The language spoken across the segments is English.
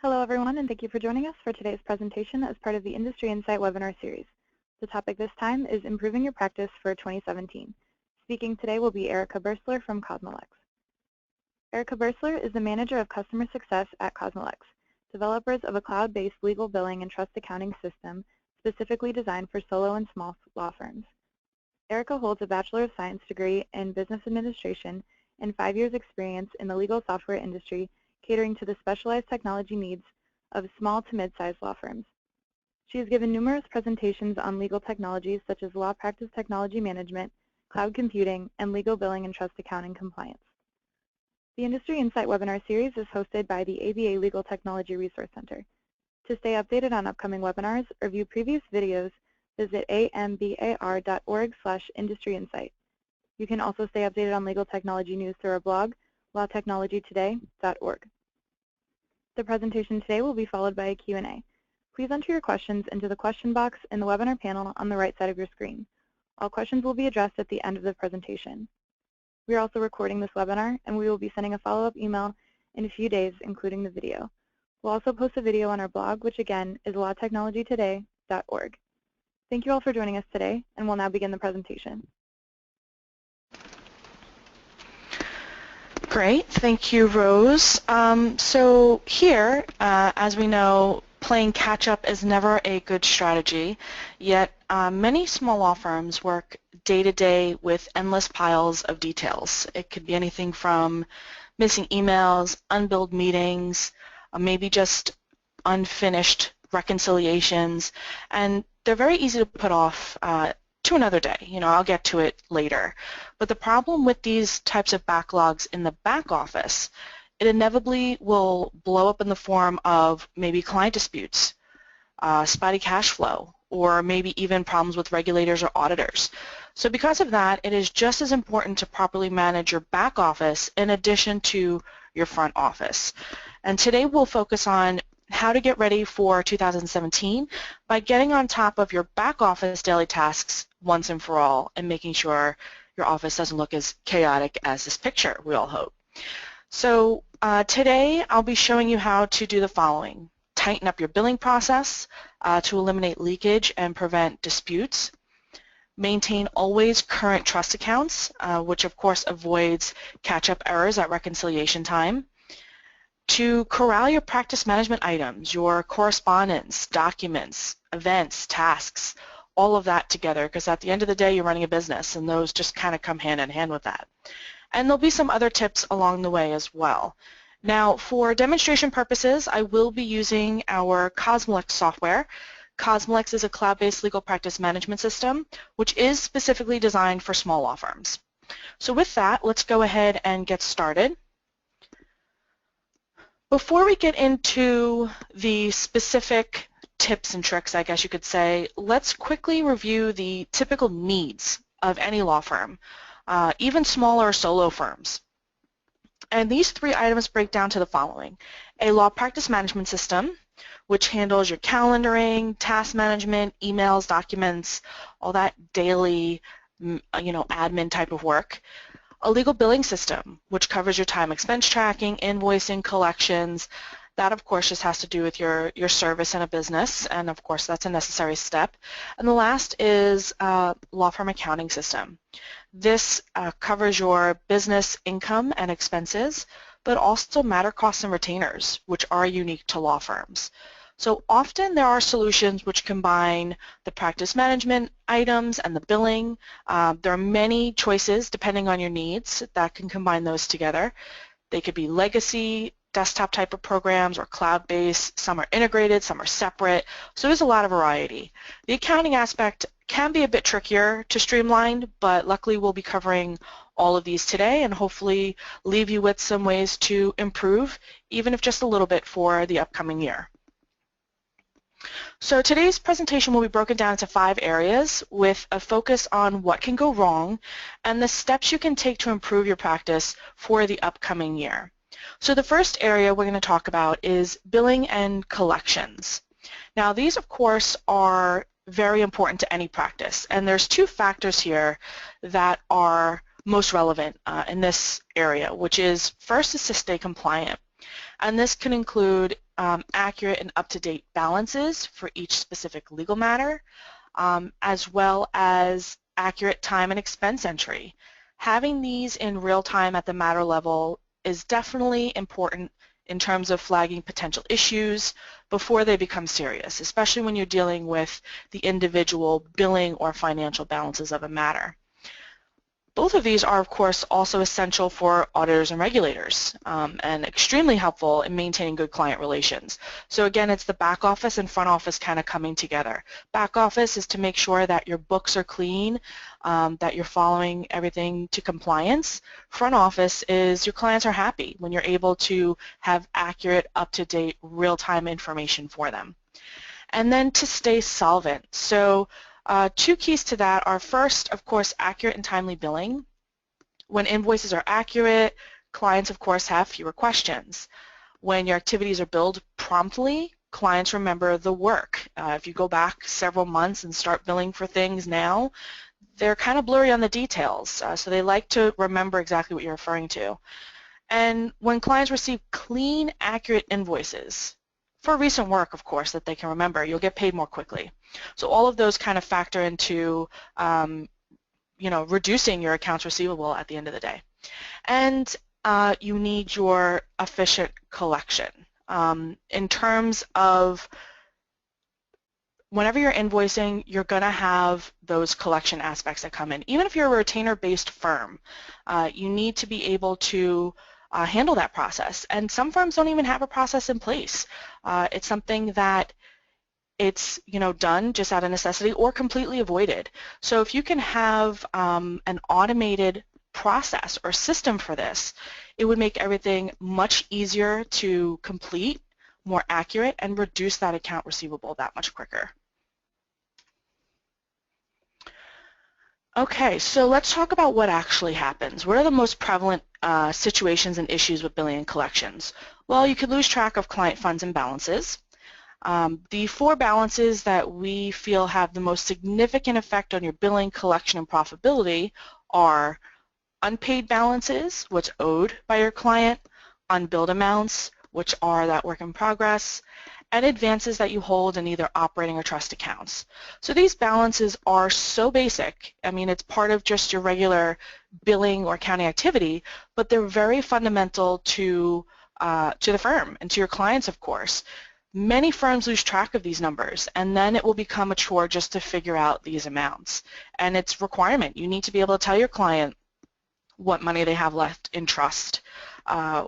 Hello everyone, and thank you for joining us for today's presentation as part of the Industry Insight webinar series. The topic this time is Improving Your Practice for 2017. Speaking today will be Erica Birstler from CosmoLex. Erica Birstler is the Manager of Customer Success at CosmoLex, developers of a cloud-based legal billing and trust accounting system specifically designed for solo and small law firms. Erica holds a Bachelor of Science degree in Business Administration and 5 years experience in the legal software industry, catering to the specialized technology needs of small to mid-sized law firms. She has given numerous presentations on legal technologies such as law practice technology management, cloud computing, and legal billing and trust accounting compliance. The Industry Insight webinar series is hosted by the ABA Legal Technology Resource Center. To stay updated on upcoming webinars or view previous videos, visit ambar.org/industryinsight. You can also stay updated on legal technology news through our blog, lawtechnologytoday.org. The presentation today will be followed by a Q&A. Please enter your questions into the question box in the webinar panel on the right side of your screen. All questions will be addressed at the end of the presentation. We are also recording this webinar, and we will be sending a follow-up email in a few days, including the video. We'll also post a video on our blog, which again is lawtechnologytoday.org. Thank you all for joining us today, and we'll now begin the presentation. Great, thank you, Rose. So here, as we know, playing catch-up is never a good strategy, yet many small law firms work day-to-day with endless piles of details. It could be anything from missing emails, unbilled meetings, maybe just unfinished reconciliations, and they're very easy to put off to another day. I'll get to it later. But the problem with these types of backlogs in the back office, it inevitably will blow up in the form of maybe client disputes, spotty cash flow, or maybe even problems with regulators or auditors. So because of that, it is just as important to properly manage your back office in addition to your front office. And today we'll focus on how to get ready for 2017 by getting on top of your back office daily tasks once and for all and making sure your office doesn't look as chaotic as this picture, we all hope. So today I'll be showing you how to do the following. Tighten up your billing process to eliminate leakage and prevent disputes. Maintain always current trust accounts, which of course avoids catch-up errors at reconciliation time. To corral your practice management items, your correspondence, documents, events, tasks, all of that together, because at the end of the day you're running a business and those just kind of come hand in hand with that. And there'll be some other tips along the way as well. Now, for demonstration purposes, I will be using our CosmoLex software. CosmoLex is a cloud-based legal practice management system, which is specifically designed for small law firms. So with that, let's go ahead and get started. Before we get into the specific tips and tricks, I guess you could say, let's quickly review the typical needs of any law firm, even smaller solo firms. And these 3 items break down to the following. A law practice management system, which handles your calendaring, task management, emails, documents, all that daily, admin type of work. A legal billing system, which covers your time expense tracking, invoicing, collections. That, of course, just has to do with your service in a business, and of course that's a necessary step. And the last is law firm accounting system. This covers your business income and expenses, but also matter costs and retainers, which are unique to law firms. So often there are solutions which combine the practice management items and the billing. There are many choices depending on your needs that can combine those together. They could be legacy, desktop type of programs, or cloud-based. Some are integrated, some are separate. So there's a lot of variety. The accounting aspect can be a bit trickier to streamline, but luckily we'll be covering all of these today and hopefully leave you with some ways to improve, even if just a little bit, for the upcoming year. So today's presentation will be broken down into 5 areas with a focus on what can go wrong and the steps you can take to improve your practice for the upcoming year. So the first area we're going to talk about is billing and collections. Now these, of course, are very important to any practice, and there's 2 factors here that are most relevant in this area, which is first is to stay compliant. And this can include accurate and up-to-date balances for each specific legal matter, as well as accurate time and expense entry. Having these in real time at the matter level is definitely important in terms of flagging potential issues before they become serious, especially when you're dealing with the individual billing or financial balances of a matter. Both of these are, of course, also essential for auditors and regulators and extremely helpful in maintaining good client relations. So again, it's the back office and front office kind of coming together. Back office is to make sure that your books are clean, that you're following everything to compliance. Front office is your clients are happy when you're able to have accurate, up-to-date, real-time information for them. And then to stay solvent. So two keys to that are first, of course, accurate and timely billing. When invoices are accurate, clients, of course, have fewer questions. When your activities are billed promptly, clients remember the work. If you go back several months and start billing for things now, they're kind of blurry on the details, so they like to remember exactly what you're referring to. And when clients receive clean, accurate invoices, for recent work, of course, that they can remember, you'll get paid more quickly. So all of those kind of factor into, reducing your accounts receivable at the end of the day. And you need your efficient collection. In terms of whenever you're invoicing, you're going to have those collection aspects that come in. Even if you're a retainer-based firm, you need to be able to handle that process. And some firms don't even have a process in place. It's something that it's done just out of necessity or completely avoided. So if you can have an automated process or system for this, it would make everything much easier to complete, more accurate, and reduce that account receivable that much quicker. Okay, so let's talk about what actually happens. What are the most prevalent situations and issues with billing and collections? Well, you could lose track of client funds and balances. The four balances that we feel have the most significant effect on your billing, collection, and profitability are unpaid balances, what's owed by your client, unbilled amounts, which are that work in progress, and advances that you hold in either operating or trust accounts. So these balances are so basic. I mean, it's part of just your regular billing or accounting activity, but they're very fundamental to the firm and to your clients, of course. Many firms lose track of these numbers, and then it will become a chore just to figure out these amounts. And it's a requirement. You need to be able to tell your client what money they have left in trust,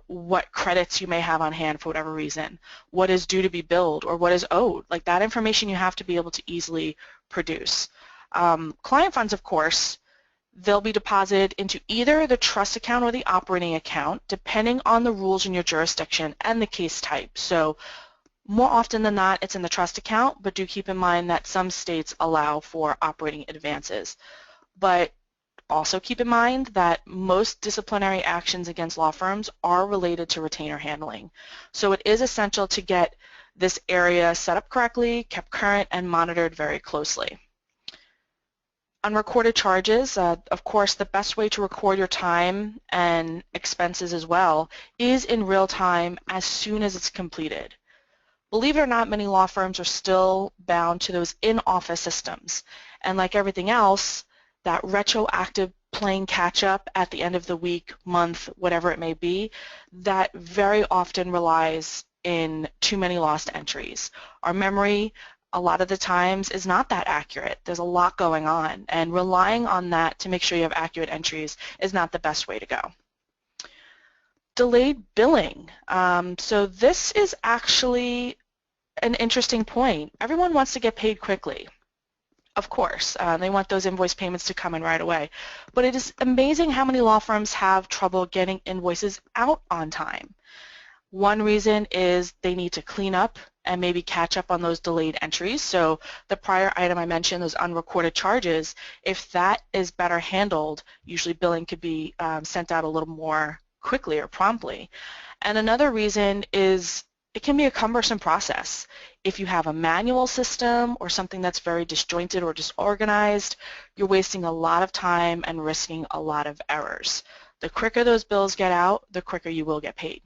what credits you may have on hand for whatever reason, what is due to be billed or what is owed. Like that information you have to be able to easily produce. Client funds, of course, they'll be deposited into either the trust account or the operating account, depending on the rules in your jurisdiction and the case type. So more often than not, it's in the trust account, but do keep in mind that some states allow for operating advances. But also keep in mind that most disciplinary actions against law firms are related to retainer handling. So it is essential to get this area set up correctly, kept current, and monitored very closely. Unrecorded charges, of course, the best way to record your time and expenses as well is in real time as soon as it's completed. Believe it or not, many law firms are still bound to those in-office systems. And like everything else, that retroactive playing catch-up at the end of the week, month, whatever it may be, that very often relies in too many lost entries. Our memory, a lot of the times, is not that accurate. There's a lot going on, and relying on that to make sure you have accurate entries is not the best way to go. Delayed billing. So this is actually an interesting point. Everyone wants to get paid quickly. Of course, they want those invoice payments to come in right away. But it is amazing how many law firms have trouble getting invoices out on time. One reason is they need to clean up and maybe catch up on those delayed entries. So the prior item I mentioned, those unrecorded charges, if that is better handled, usually billing could be sent out a little more quickly or promptly. And another reason is it can be a cumbersome process. If you have a manual system or something that's very disjointed or disorganized, you're wasting a lot of time and risking a lot of errors. The quicker those bills get out, the quicker you will get paid.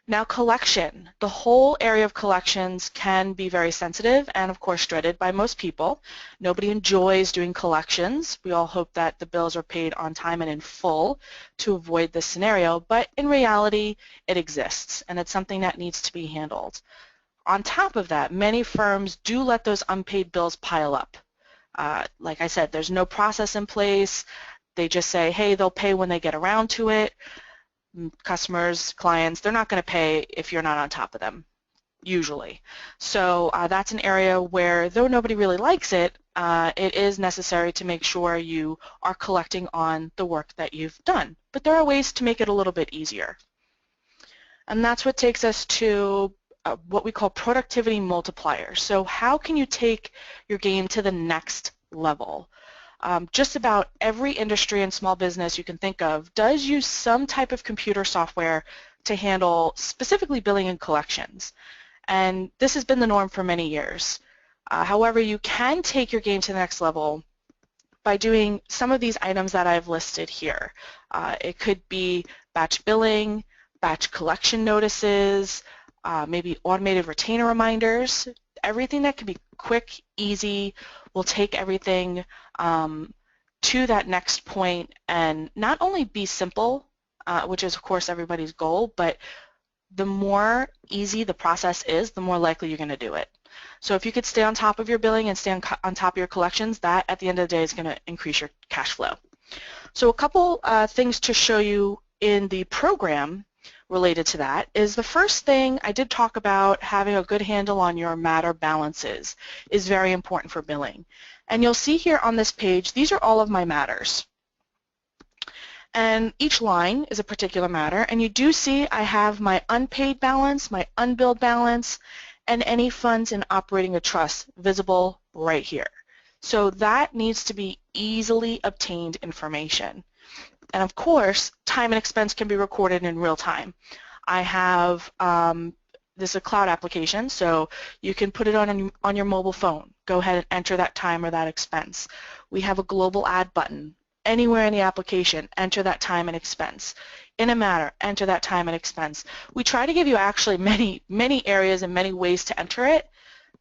Now collection. The whole area of collections can be very sensitive and of course dreaded by most people. Nobody enjoys doing collections. We all hope that the bills are paid on time and in full to avoid this scenario, but in reality it exists and it's something that needs to be handled. On top of that, many firms do let those unpaid bills pile up. Like I said, there's no process in place. They just say, hey, they'll pay when they get around to it. Customers, clients, they're not going to pay if you're not on top of them, usually. So that's an area where, though nobody really likes it, it is necessary to make sure you are collecting on the work that you've done. But there are ways to make it a little bit easier. And that's what takes us to what we call productivity multipliers. So how can you take your game to the next level? Just about every industry and small business you can think of does use some type of computer software to handle specifically billing and collections. And this has been the norm for many years. However, you can take your game to the next level by doing some of these items that I've listed here. It could be batch billing, batch collection notices, maybe automated retainer reminders, everything that can be quick, easy, will take everything to that next point and not only be simple, which is of course everybody's goal, but the more easy the process is, the more likely you're going to do it. So if you could stay on top of your billing and stay on top of your collections, that at the end of the day is going to increase your cash flow. So a couple things to show you in the program related to that is the first thing I did talk about having a good handle on your matter balances is very important for billing. And you'll see here on this page, these are all of my matters. And each line is a particular matter, and you do see I have my unpaid balance, my unbilled balance, and any funds in operating a trust visible right here. So that needs to be easily obtained information. And of course, time and expense can be recorded in real time. I have, this is a cloud application, so you can put it on your mobile phone. Go ahead and enter that time or that expense. We have a global add button. Anywhere in the application, enter that time and expense. In a matter, enter that time and expense. We try to give you actually many areas and many ways to enter it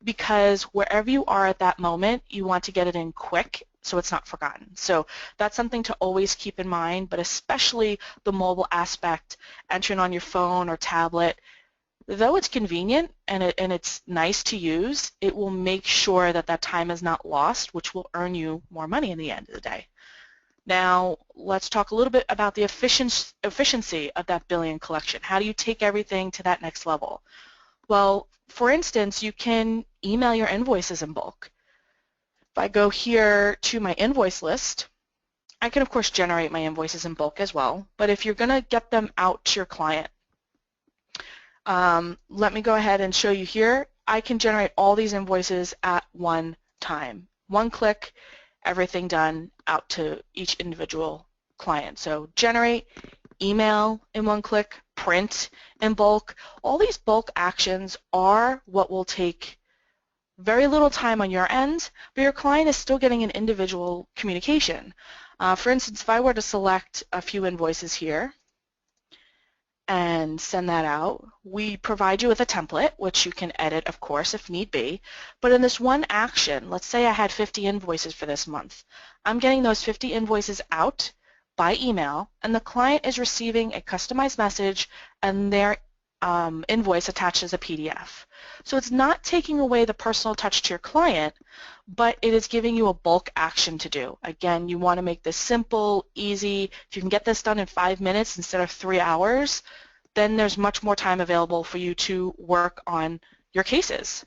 because wherever you are at that moment, you want to get it in quick so it's not forgotten. So that's something to always keep in mind, but especially the mobile aspect, entering on your phone or tablet. Though it's convenient and it's nice to use, it will make sure that that time is not lost, which will earn you more money in the end of the day. Now, let's talk a little bit about the efficiency of that billing and collection. How do you take everything to that next level? Well, for instance, you can email your invoices in bulk. If I go here to my invoice list, I can of course generate my invoices in bulk as well, but if you're going to get them out to your client, let me go ahead and show you here. I can generate all these invoices at one time. One click, everything done out to each individual client. So generate, email in one click, print in bulk. All these bulk actions are what will take very little time on your end, but your client is still getting an individual communication. For instance, if I were to select a few invoices here and send that out, we provide you with a template, which you can edit, of course, if need be. But in this one action, let's say I had 50 invoices for this month. I'm getting those 50 invoices out by email, and the client is receiving a customized message and their invoice attached as a PDF. So it's not taking away the personal touch to your client, but it is giving you a bulk action to do. Again, you want to make this simple, easy. If you can get this done in 5 minutes instead of 3 hours, then there's much more time available for you to work on your cases.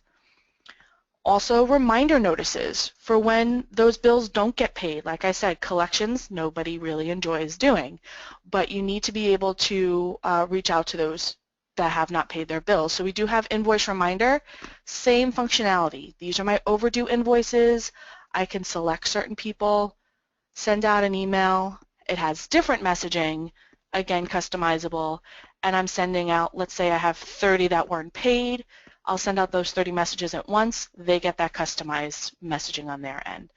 Also, reminder notices for when those bills don't get paid. Like I said, collections nobody really enjoys doing, but you need to be able to reach out to those that have not paid their bills. So we do have invoice reminder, same functionality. These are my overdue invoices. I can select certain people, send out an email. It has different messaging, again customizable, and I'm sending out, let's say I have 30 that weren't paid. I'll send out those 30 messages at once. They get that customized messaging on their end.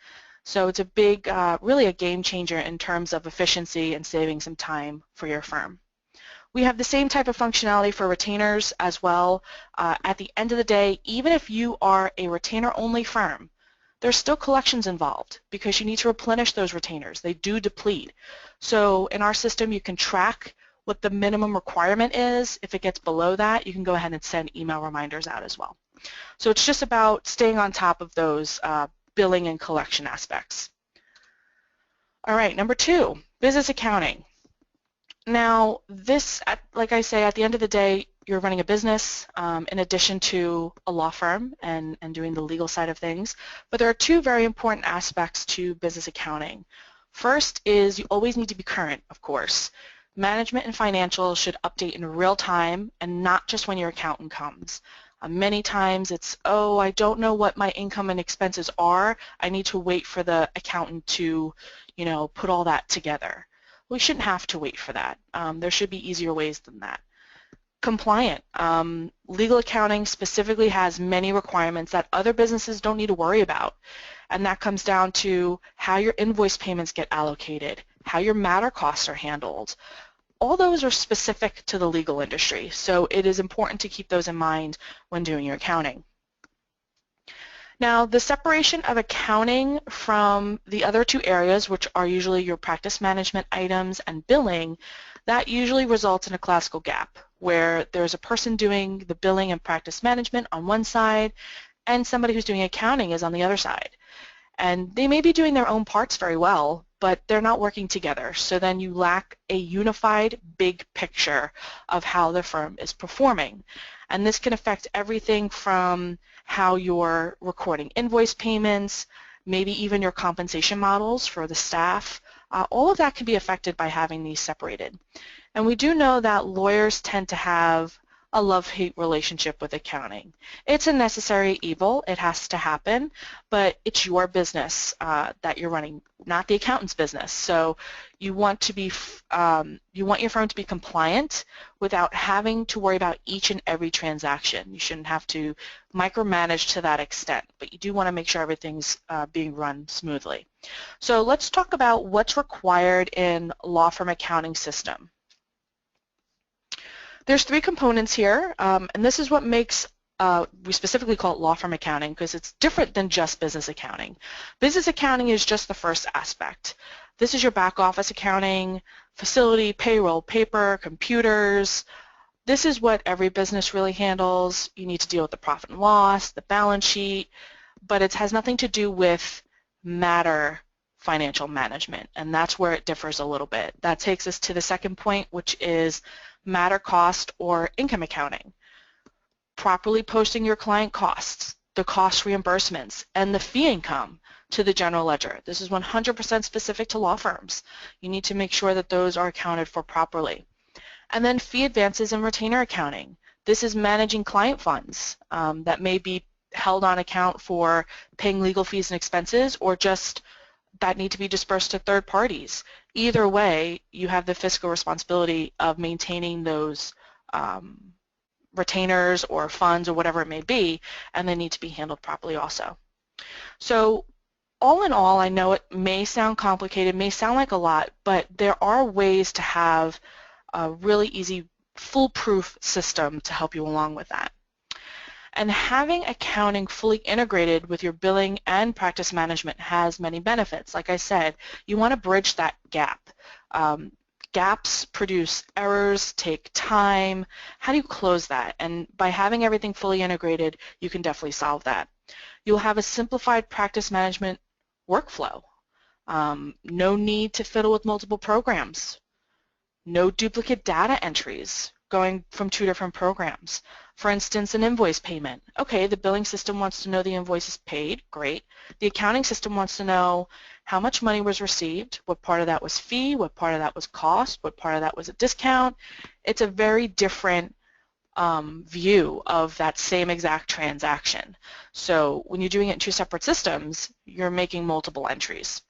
So it's a big, really a game changer in terms of efficiency and saving some time for your firm. We have the same type of functionality for retainers as well. At the end of the day, even if you are a retainer-only firm, there's still collections involved because you need to replenish those retainers. They do deplete. So in our system, you can track what the minimum requirement is. If it gets below that, you can go ahead and send email reminders out as well. So it's just about staying on top of those billing and collection aspects. All right, number 2, business accounting. Now, this, like I say, at the end of the day, you're running a business in addition to a law firm and doing the legal side of things. But there are 2 very important aspects to business accounting. First is you always need to be current, of course. Management and financials should update in real time and not just when your accountant comes. Many times it's, oh, I don't know what my income and expenses are. I need to wait for the accountant to, put all that together. We shouldn't have to wait for that. There should be easier ways than that. Compliant. Legal accounting specifically has many requirements that other businesses don't need to worry about. And that comes down to how your invoice payments get allocated, how your matter costs are handled. All those are specific to the legal industry, so it is important to keep those in mind when doing your accounting. Now, the separation of accounting from the other 2 areas, which are usually your practice management items and billing, that usually results in a classical gap, where there's a person doing the billing and practice management on one side, and somebody who's doing accounting is on the other side. And they may be doing their own parts very well, but they're not working together, so then you lack a unified big picture of how the firm is performing. And this can affect everything from how you're recording invoice payments, maybe even your compensation models for the staff. All of that can be affected by having these separated. And we do know that lawyers tend to have a love-hate relationship with accounting. It's a necessary evil, it has to happen, but it's your business that you're running, not the accountant's business. So you want to be, you want your firm to be compliant without having to worry about each and every transaction. You shouldn't have to micromanage to that extent, but you do want to make sure everything's being run smoothly. So let's talk about what's required in law firm accounting system. There's 3 components here, and this is what makes, we specifically call it law firm accounting because it's different than just business accounting. Business accounting is just the first aspect. This is your back office accounting, facility, payroll, paper, computers. This is what every business really handles. You need to deal with the profit and loss, the balance sheet, but it has nothing to do with matter financial management, and that's where it differs a little bit. That takes us to the second point, which is matter cost or income accounting. Properly posting your client costs, the cost reimbursements, and the fee income to the general ledger. This is 100% specific to law firms. You need to make sure that those are accounted for properly. And then fee advances and retainer accounting. This is managing client funds that may be held on account for paying legal fees and expenses or just that need to be dispersed to third parties. Either way, you have the fiscal responsibility of maintaining those retainers or funds or whatever it may be, and they need to be handled properly also. So all in all, I know it may sound complicated, may sound like a lot, but there are ways to have a really easy, foolproof system to help you along with that. And having accounting fully integrated with your billing and practice management has many benefits. Like I said, you want to bridge that gap. Gaps produce errors, take time. How do you close that? And by having everything fully integrated, you can definitely solve that. You'll have a simplified practice management workflow. No need to fiddle with multiple programs. No duplicate data entries going from 2 different programs. For instance, an invoice payment. Okay, the billing system wants to know the invoice is paid, great. The accounting system wants to know how much money was received, what part of that was fee, what part of that was cost, what part of that was a discount. It's a very different view of that same exact transaction. So when you're doing it in 2 separate systems, you're making multiple entries.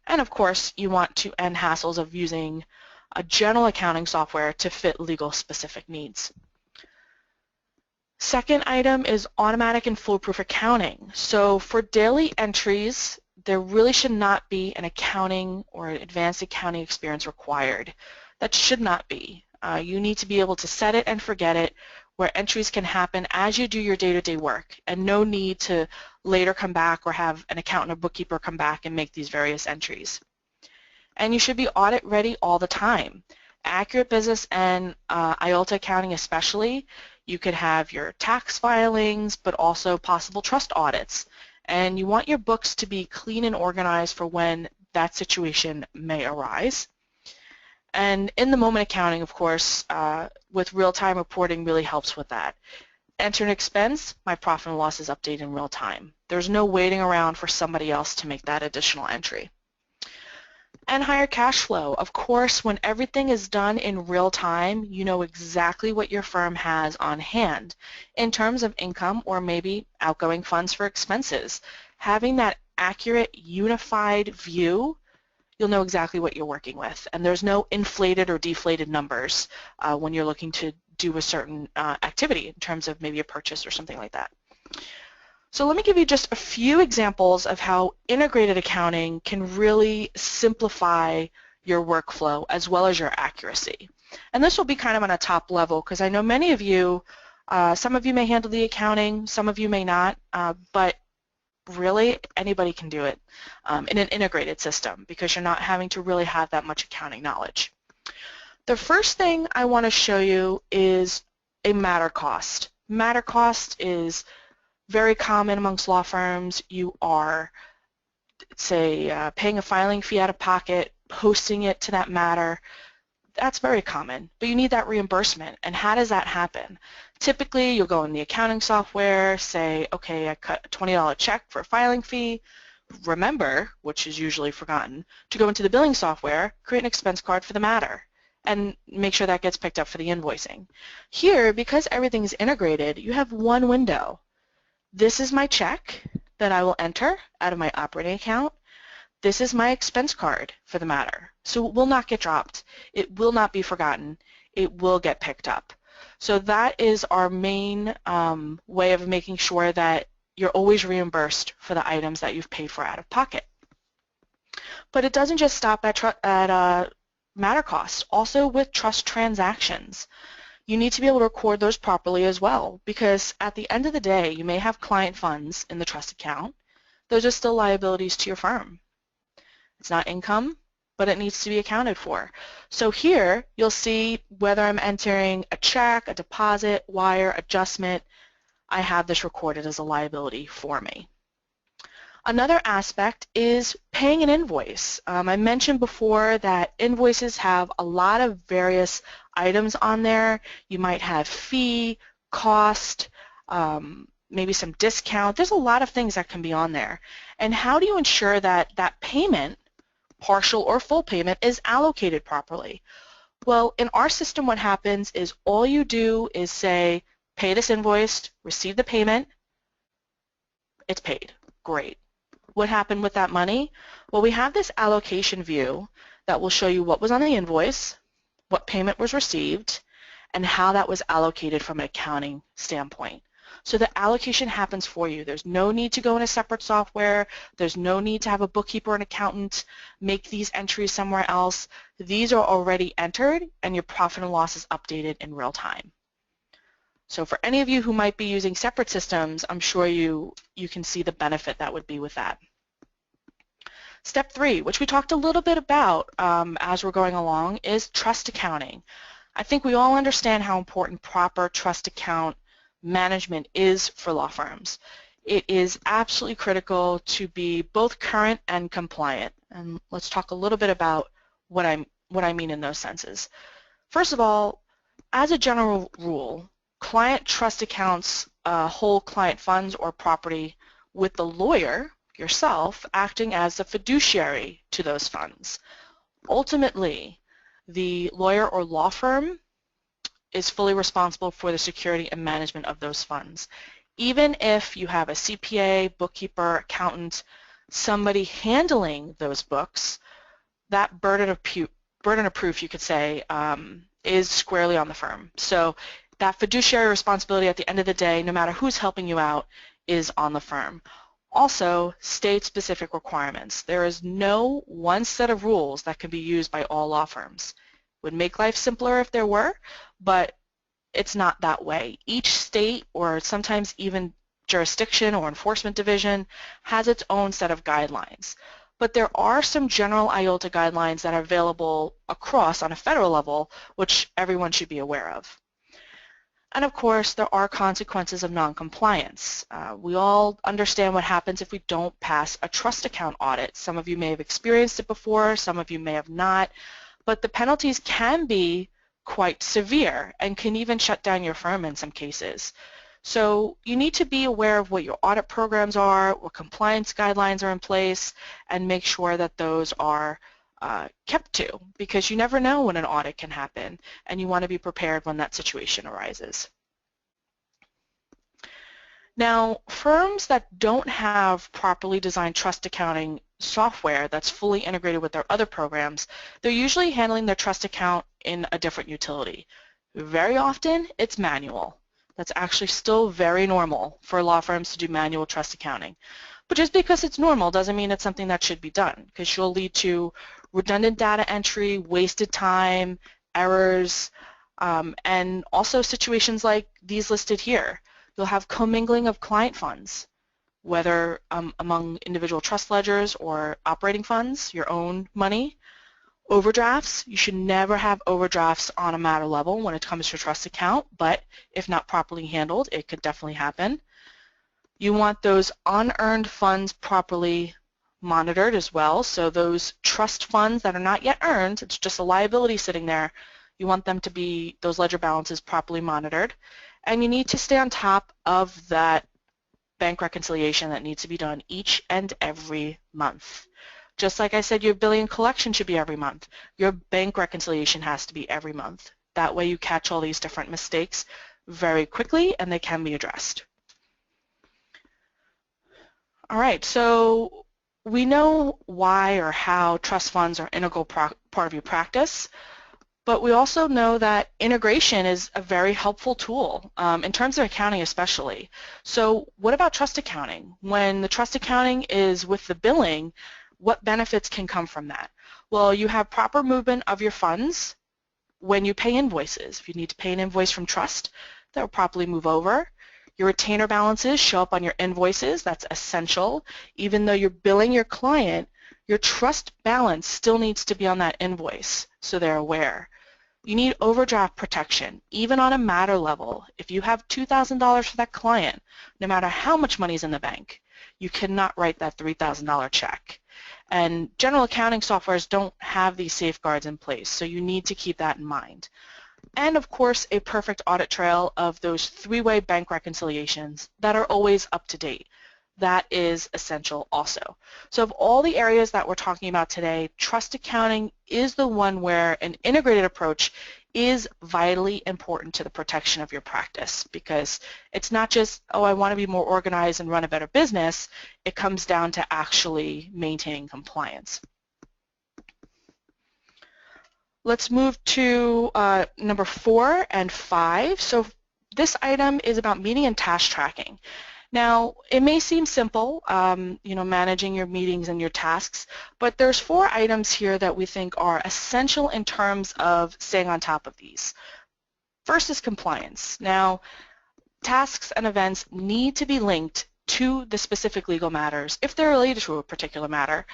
And of course, you want to end hassles of using a general accounting software to fit legal specific needs. Second item is automatic and foolproof accounting. So for daily entries, there really should not be an accounting or an advanced accounting experience required. That should not be. You need to be able to set it and forget it, where entries can happen as you do your day-to-day work, and no need to later come back or have an accountant or bookkeeper come back and make these various entries. And you should be audit ready all the time. Accurate business and IOLTA accounting especially, you could have your tax filings, but also possible trust audits. And you want your books to be clean and organized for when that situation may arise. And in the moment accounting, of course, with real-time reporting really helps with that. Enter an expense, my profit and loss is updated in real time. There's no waiting around for somebody else to make that additional entry. And higher cash flow. Of course, when everything is done in real time, you know exactly what your firm has on hand in terms of income or maybe outgoing funds for expenses. Having that accurate, unified view, you'll know exactly what you're working with. And there's no inflated or deflated numbers when you're looking to do a certain activity in terms of maybe a purchase or something like that. So let me give you just a few examples of how integrated accounting can really simplify your workflow as well as your accuracy. And this will be kind of on a top level because I know many of you, some of you may handle the accounting, some of you may not, but really anybody can do it in an integrated system because you're not having to really have that much accounting knowledge. The first thing I want to show you is a matter cost. Matter cost is very common amongst law firms. You are, say, paying a filing fee out of pocket, posting it to that matter. That's very common, but you need that reimbursement. And how does that happen? Typically, you'll go in the accounting software, say, okay, I cut a $20 check for a filing fee. Remember, which is usually forgotten, to go into the billing software, create an expense card for the matter, and make sure that gets picked up for the invoicing. Here, because everything is integrated, you have one window. This is my check that I will enter out of my operating account. This is my expense card for the matter. So it will not get dropped. It will not be forgotten. It will get picked up. So that is our main way of making sure that you're always reimbursed for the items that you've paid for out of pocket. But it doesn't just stop at matter costs. Also with trust transactions, you need to be able to record those properly as well, because at the end of the day, you may have client funds in the trust account. Those are still liabilities to your firm. It's not income, but it needs to be accounted for. So here, you'll see whether I'm entering a check, a deposit, wire, adjustment, I have this recorded as a liability for me. Another aspect is paying an invoice. I mentioned before that invoices have a lot of various items on there. You might have fee, cost, maybe some discount. There's a lot of things that can be on there. And how do you ensure that that payment, partial or full payment, is allocated properly? Well, in our system what happens is all you do is say, pay this invoice, receive the payment, it's paid. Great. What happened with that money? Well, we have this allocation view that will show you what was on the invoice, what payment was received, and how that was allocated from an accounting standpoint. So the allocation happens for you. There's no need to go in a separate software. There's no need to have a bookkeeper or an accountant make these entries somewhere else. These are already entered, and your profit and loss is updated in real time. So for any of you who might be using separate systems, I'm sure you can see the benefit that would be with that. Step 3, which we talked a little bit about as we're going along, is trust accounting. I think we all understand how important proper trust account management is for law firms. It is absolutely critical to be both current and compliant. And let's talk a little bit about what I mean in those senses. First of all, as a general rule, client trust accounts hold client funds or property with the lawyer, yourself, acting as the fiduciary to those funds. Ultimately, the lawyer or law firm is fully responsible for the security and management of those funds. Even if you have a CPA, bookkeeper, accountant, somebody handling those books, that burden of proof, you could say, is squarely on the firm. So that fiduciary responsibility at the end of the day, no matter who's helping you out, is on the firm. Also, state-specific requirements. There is no one set of rules that can be used by all law firms. Would make life simpler if there were, but it's not that way. Each state, or sometimes even jurisdiction or enforcement division, has its own set of guidelines. But there are some general IOLTA guidelines that are available across on a federal level, which everyone should be aware of. And of course, there are consequences of noncompliance. We all understand what happens if we don't pass a trust account audit. Some of you may have experienced it before, some of you may have not, but the penalties can be quite severe and can even shut down your firm in some cases. So you need to be aware of what your audit programs are, what compliance guidelines are in place, and make sure that those are kept to, because you never know when an audit can happen, and you want to be prepared when that situation arises. Now, firms that don't have properly designed trust accounting software that's fully integrated with their other programs, they're usually handling their trust account in a different utility. Very often, it's manual. That's actually still very normal for law firms to do manual trust accounting. But just because it's normal doesn't mean it's something that should be done, because she'll lead to redundant data entry, wasted time, errors, and also situations like these listed here. You'll have commingling of client funds, whether among individual trust ledgers or operating funds, your own money. Overdrafts, you should never have overdrafts on a matter level when it comes to a trust account, but if not properly handled, it could definitely happen. You want those unearned funds properly monitored as well, so those trust funds that are not yet earned, it's just a liability sitting there, you want them to be, those ledger balances, properly monitored. And you need to stay on top of that bank reconciliation that needs to be done each and every month. Just like I said, your billing and collection should be every month. Your bank reconciliation has to be every month. That way you catch all these different mistakes very quickly and they can be addressed. All right, so we know why or how trust funds are an integral part of your practice, but we also know that integration is a very helpful tool in terms of accounting especially. So what about trust accounting? When the trust accounting is with the billing, what benefits can come from that? Well, you have proper movement of your funds when you pay invoices. If you need to pay an invoice from trust, that will properly move over. Your retainer balances show up on your invoices. That's essential. Even though you're billing your client, your trust balance still needs to be on that invoice, so they're aware. You need overdraft protection, even on a matter level. If you have $2,000 for that client, no matter how much money is in the bank, you cannot write that $3,000 check. And general accounting softwares don't have these safeguards in place, so you need to keep that in mind. And of course, a perfect audit trail of those three-way bank reconciliations that are always up to date. That is essential also. So of all the areas that we're talking about today, trust accounting is the one where an integrated approach is vitally important to the protection of your practice, because it's not just, oh, I want to be more organized and run a better business. It comes down to actually maintaining compliance. Let's move to number 4 and 5. So this item is about meeting and task tracking. Now, it may seem simple, managing your meetings and your tasks, but there's 4 items here that we think are essential in terms of staying on top of these. First is compliance. Now, tasks and events need to be linked to the specific legal matters if they're related to a particular matter.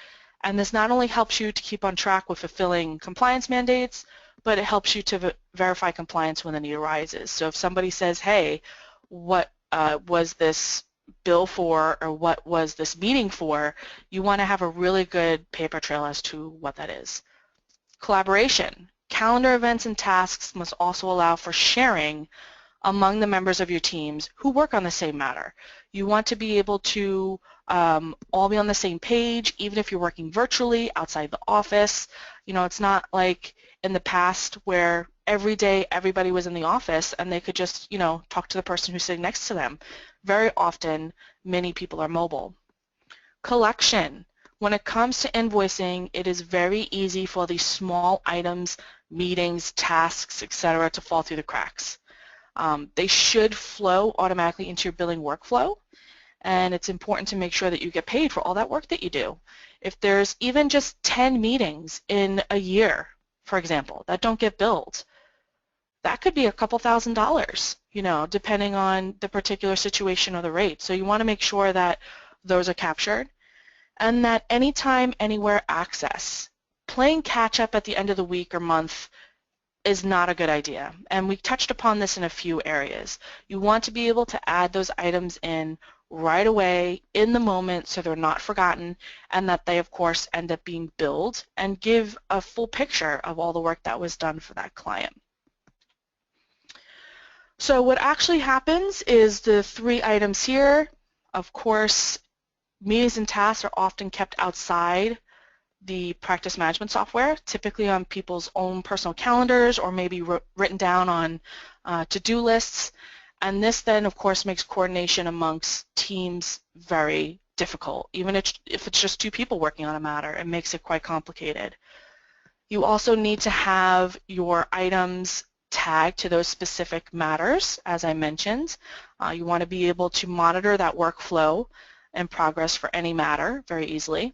And this not only helps you to keep on track with fulfilling compliance mandates, but it helps you to verify compliance when the need arises. So if somebody says, hey, what was this bill for, or what was this meeting for, you want to have a really good paper trail as to what that is. Collaboration. Calendar events and tasks must also allow for sharing among the members of your teams who work on the same matter. You want to be able to all be on the same page, even if you're working virtually outside the office. You know, it's not like in the past where every day everybody was in the office and they could just, talk to the person who's sitting next to them. Very often, many people are mobile. Collection. When it comes to invoicing, it is very easy for these small items, meetings, tasks, etc., to fall through the cracks. They should flow automatically into your billing workflow, and it's important to make sure that you get paid for all that work that you do. If there's even just 10 meetings in a year, for example, that don't get billed. That could be a couple $1,000s, you know, depending on the particular situation or the rate. So you want to make sure that those are captured, and that anytime, anywhere access. Playing catch up at the end of the week or month is not a good idea. And we touched upon this in a few areas. You want to be able to add those items in right away in the moment so they're not forgotten, and that they of course end up being billed and give a full picture of all the work that was done for that client. So what actually happens is the 3 items here, of course, meetings and tasks are often kept outside the practice management software, typically on people's own personal calendars or maybe written down on to-do lists. And this then, of course, makes coordination amongst teams very difficult. Even if it's just 2 people working on a matter, it makes it quite complicated. You also need to have your items tagged to those specific matters, as I mentioned. You want to be able to monitor that workflow and progress for any matter very easily,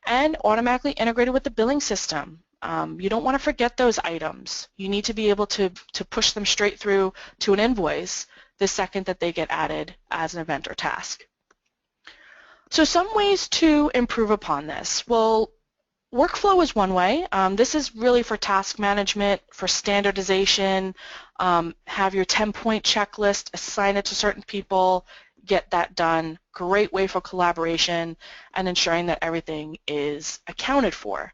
and automatically integrated with the billing system. You don't want to forget those items. You need to be able to push them straight through to an invoice the second that they get added as an event or task. So some ways to improve upon this. Well, workflow is one way. This is really for task management, for standardization, have your 10-point checklist, assign it to certain people, get that done. Great way for collaboration and ensuring that everything is accounted for.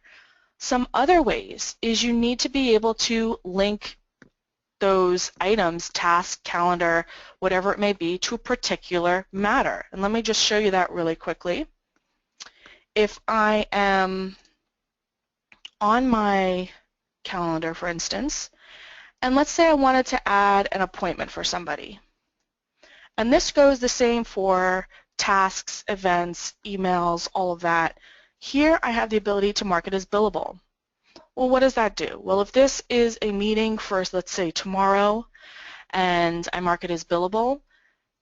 Some other ways is you need to be able to link those items, task, calendar, whatever it may be, to a particular matter. And let me just show you that really quickly. If I am on my calendar, for instance, and let's say I wanted to add an appointment for somebody. And this goes the same for tasks, events, emails, all of that. Here I have the ability to mark it as billable. Well, what does that do? Well, if this is a meeting for, let's say, tomorrow, and I mark it as billable,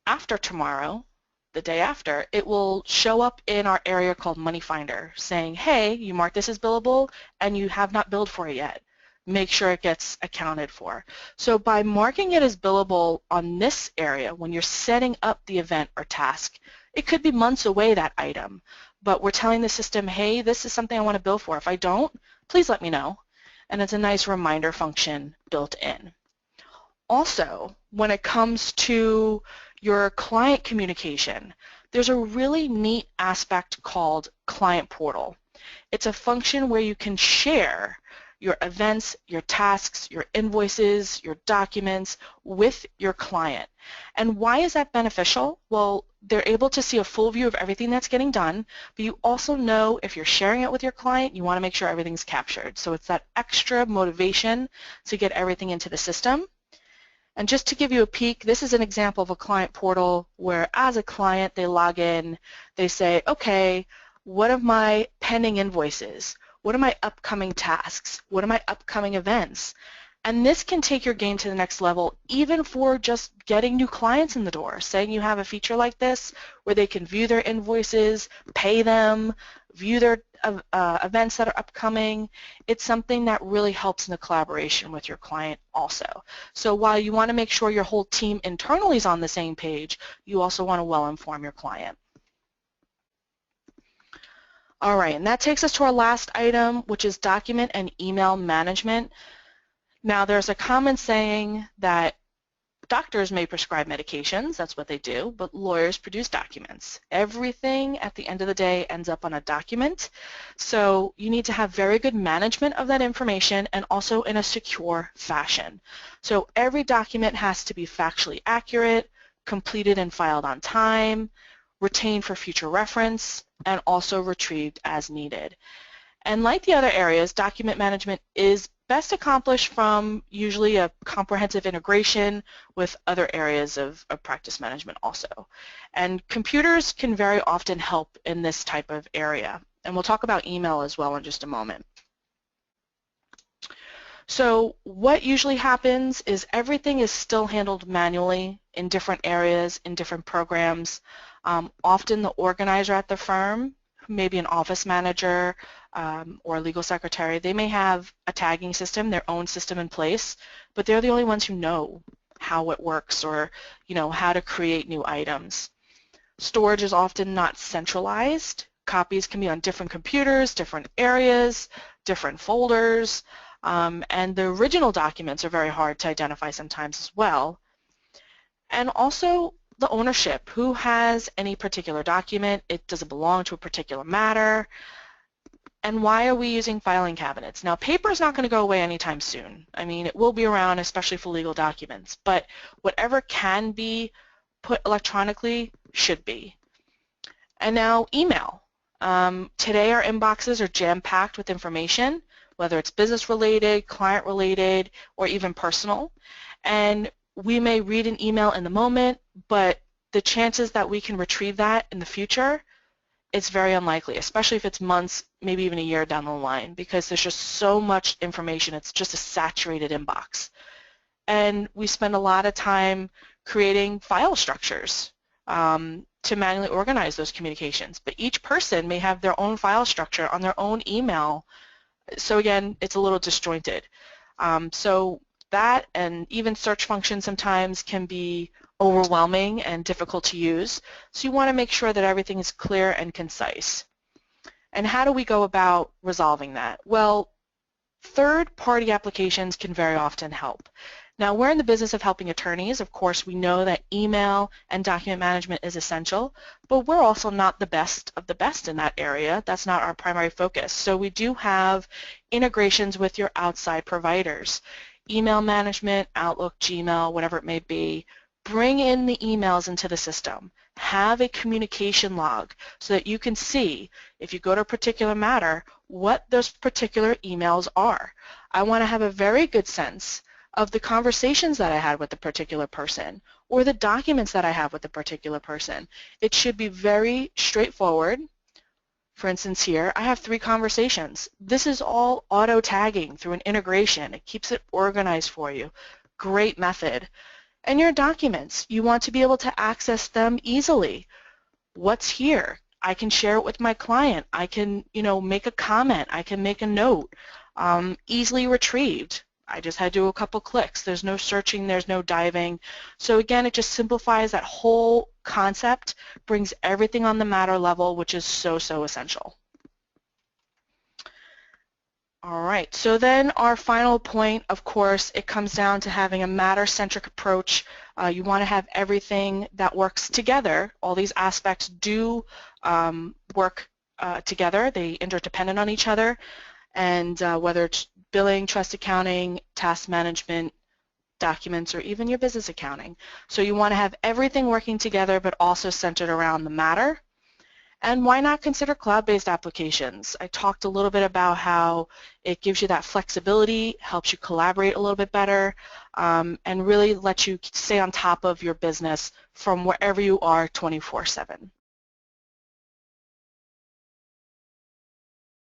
after tomorrow, the day after, it will show up in our area called Money Finder saying, hey, you marked this as billable and you have not billed for it yet. Make sure it gets accounted for. So by marking it as billable on this area, when you're setting up the event or task, it could be months away, that item, but we're telling the system, hey, this is something I want to bill for. If I don't, please let me know. And it's a nice reminder function built in. Also, when it comes to your client communication, there's a really neat aspect called Client Portal. It's a function where you can share your events, your tasks, your invoices, your documents with your client. And why is that beneficial? Well, they're able to see a full view of everything that's getting done, but you also know if you're sharing it with your client, you want to make sure everything's captured. So it's that extra motivation to get everything into the system. And just to give you a peek, this is an example of a client portal where as a client they log in, they say, okay, what are my pending invoices? What are my upcoming tasks? What are my upcoming events? And this can take your game to the next level, even for just getting new clients in the door. Saying you have a feature like this where they can view their invoices, pay them, view their events that are upcoming. It's something that really helps in the collaboration with your client also. So while you want to make sure your whole team internally is on the same page, you also want to well inform your client. All right, and that takes us to our last item, which is document and email management. Now, there's a common saying that doctors may prescribe medications, that's what they do, but lawyers produce documents. Everything at the end of the day ends up on a document, so you need to have very good management of that information and also in a secure fashion. So every document has to be factually accurate, completed and filed on time, retained for future reference, and also retrieved as needed. And like the other areas, document management is best accomplished from usually a comprehensive integration with other areas of practice management also. And computers can very often help in this type of area. And we'll talk about email as well in just a moment. So what usually happens is everything is still handled manually in different areas, in different programs. Often the organizer at the firm, maybe an office manager, or a legal secretary, they may have a tagging system, their own system in place, but they're the only ones who know how it works or, how to create new items. Storage is often not centralized. Copies can be on different computers, different areas, different folders, and the original documents are very hard to identify sometimes as well. And also the ownership. Who has any particular document? Does it belong to a particular matter? And why are we using filing cabinets? Now, paper is not going to go away anytime soon. I mean, it will be around, especially for legal documents, but whatever can be put electronically should be. And now, email. Today, our inboxes are jam-packed with information, whether it's business-related, client-related, or even personal. And we may read an email in the moment, but the chances that we can retrieve that in the future, it's very unlikely, especially if it's months, maybe even a year down the line, because there's just so much information. It's just a saturated inbox. And we spend a lot of time creating file structures to manually organize those communications. But each person may have their own file structure on their own email. So again, it's a little disjointed. So that and even search functions sometimes can be overwhelming and difficult to use. So you want to make sure that everything is clear and concise. And how do we go about resolving that? Well, third-party applications can very often help. Now, we're in the business of helping attorneys. Of course, we know that email and document management is essential, but we're also not the best of the best in that area. That's not our primary focus. So we do have integrations with your outside providers. Email management, Outlook, Gmail, whatever it may be. Bring in the emails into the system. Have a communication log so that you can see, if you go to a particular matter, what those particular emails are. I want to have a very good sense of the conversations that I had with the particular person or the documents that I have with the particular person. It should be very straightforward. For instance here, I have 3 conversations. This is all auto-tagging through an integration. It keeps it organized for you. Great method. And your documents, you want to be able to access them easily. What's here? I can share it with my client. I can, make a comment. I can make a note. Easily retrieved. I just had to do a couple clicks. There's no searching, there's no diving. So again, it just simplifies that whole concept, brings everything on the matter level, which is so, so essential. All right, so then our final point, of course, it comes down to having a matter-centric approach. You want to have everything that works together. All these aspects do work together. They're interdependent on each other. And whether it's billing, trust accounting, task management, documents, or even your business accounting. So you want to have everything working together, but also centered around the matter. And why not consider cloud-based applications? I talked a little bit about how it gives you that flexibility, helps you collaborate a little bit better, and really lets you stay on top of your business from wherever you are 24/7.